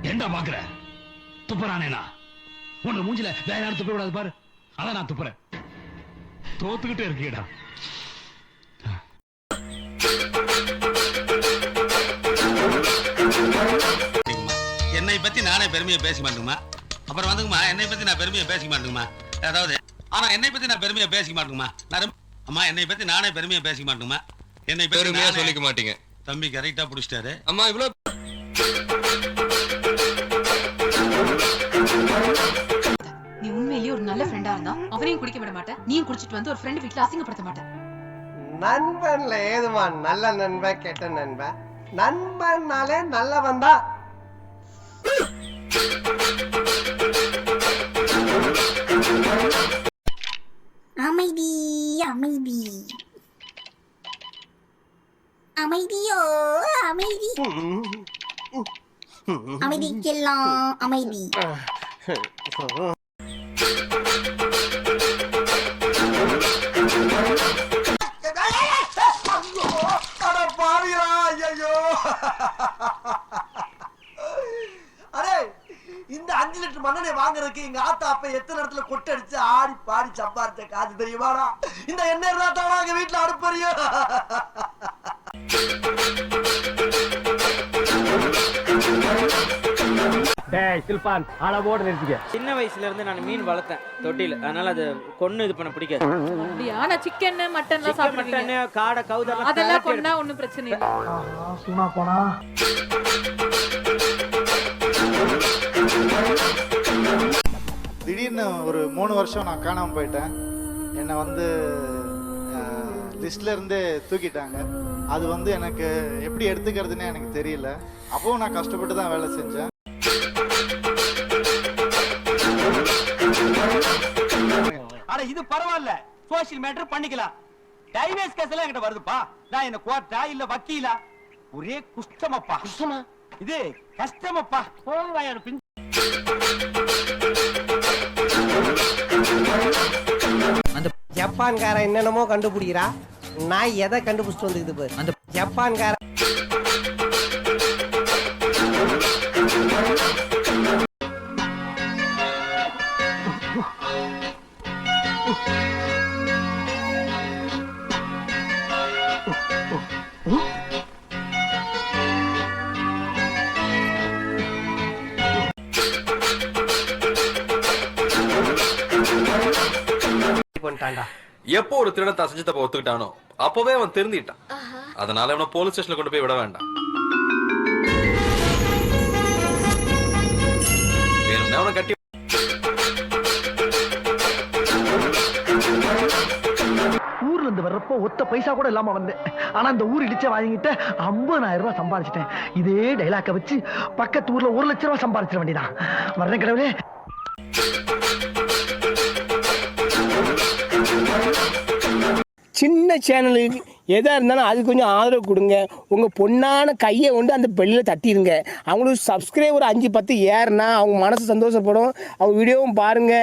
ஏண்டா பாக்குற? துப்புறானேனா உன்னை மூஞ்சில வேற யாரும் துப்ப கூடாது பாரு. அதான் நான் துப்புறேன். தோத்துக்கிட்டே இருக்கீடா. என்னை பத்தி நானே பெருமையை பேச மாட்டேங்குமா? அப்புறம் வந்துங்கம்மா என்னை பத்தி நான் பெருமையை பேச மாட்டேங்குமா? அதாவது ஆனா என்னை பத்தி நான் பெருமையை பேச மாட்டேங்குமா? அம்மா என்னை பத்தி நானே பெருமையை பேச மாட்டேங்குமா? என்னை பத்தி பெருமையா சொல்லிக்க மாட்டீங்க. தம்பி கரெக்டா புடிச்சிட்டாரு. அம்மா இவ்வளவு நீ உண்மையிலேயே ஒரு நல்ல ஃப்ரெண்டா இருந்தா அவனையும் குடிக்க விட மாட்டேன், நீயும் குடிச்சிட்டு வந்து ஒரு ஃப்ரெண்ட் வீட்ல அசிங்கப்படுத்த மாட்டேன். நண்பன்ல ஏதுமா நல்ல நண்பன் கெட்ட நண்பன்? நண்பன்னாலே நல்லவன் தான். அமைதி அமைதி அமைதியோ அமைதி அமைதிக்கெல்லாம் அமைதி. அரே இந்த 5 லிட்டர் மண்ணெண்ணெய் வாங்குறதுக்கு எங்க ஆத்தா அப்ப எத்தனை இடத்துல கொட்டை அடிச்சு ஆடி பாடி சம்பாரிச்ச காசு தெரியுமாடா? இந்த எண்ணெய் தான் எங்க வீட்டுல அடுப்பறியோ. சின்ன வயசுல இருந்து நான் மீன் வளர்த்தேன் தொட்டில, அதனால அது கொன்னு இது பண்ண பிடிக்காது. அப்படியா? நான் சிக்கன் மட்டன்லாம் சாப்பிடுறேன். காடை கவுதெல்லாம் அதெல்லாம் கொன்னா ஒண்ணும் பிரச்சனை இல்ல. சும்மா போனா திடீர்னு ஒரு 3 வருஷம் நான் காணாமல் போயிட்டேன். என்னை வந்து லிஸ்ட்ல இருந்தே தூக்கிட்டாங்க. அது வந்து எனக்கு எப்படி எடுத்துக்கிறதுன்னு எனக்கு தெரியல. அப்பவும் நான் கஷ்டப்பட்டு தான் வேலை செஞ்சேன். ஆனா இது பரவாயில்ல, சோசியல் மேட்டர் பண்ணிக்கலாம். டைவர்ஸ் கேஸ் எல்லாம் என்கிட்ட வருதுப்பா. நான் என்ன கோர்ட்டா இல்ல வக்கீலா? ஒரே குஷ்டமப்பா. குஷ்டமா? இது கஷ்டமப்பா. போவாயாரு பின் அந்த ஜப்பான்காரன் என்னென்னமோ கண்டுபிடிக்கிறா. நான் எதை கண்டுபிடிச்சிட்டு வந்துக்குது பாரு. அந்த ஜப்பான்காரன் எப்போ ஒரு திருடத்தை அசைஞ்சு தப்ப ஒத்துக்கிட்டானோ அப்பவே அவன் திருந்திட்டான். அதனால அவனை போலீஸ் ஸ்டேஷன்ல கொண்டு போய் விட வேண்டாம். வேணும்னா அவனை கட்டி ஊர்ல இருந்து வர்றப்போ ஒத்த பைசா கூட இல்லாம வந்தேன். ஆனா இந்த ஊர் இடிச்ச வாங்கிட்டு 50,000 ரூபாய் சம்பாதிச்சிட்டேன். இதே டைலாக்க வச்சு பக்கத்து ஊர்ல 1 லட்சம் ரூபாய் சம்பாதிச்சிட வேண்டியதான். வர்றேன் கடவுளே. சின்ன சேனலுக்கு எதா இருந்தாலும் அது கொஞ்சம் ஆதரவு கொடுங்க. உங்க பொண்ணான கையை கொண்டு அந்த பெல்லில தட்டிடுங்க. அவங்களுக்கு சப்ஸ்கிரைபர் 5-10 ஏறுனா அவங்க மனசு சந்தோஷப்படும். அவங்க வீடியோவும் பாருங்க.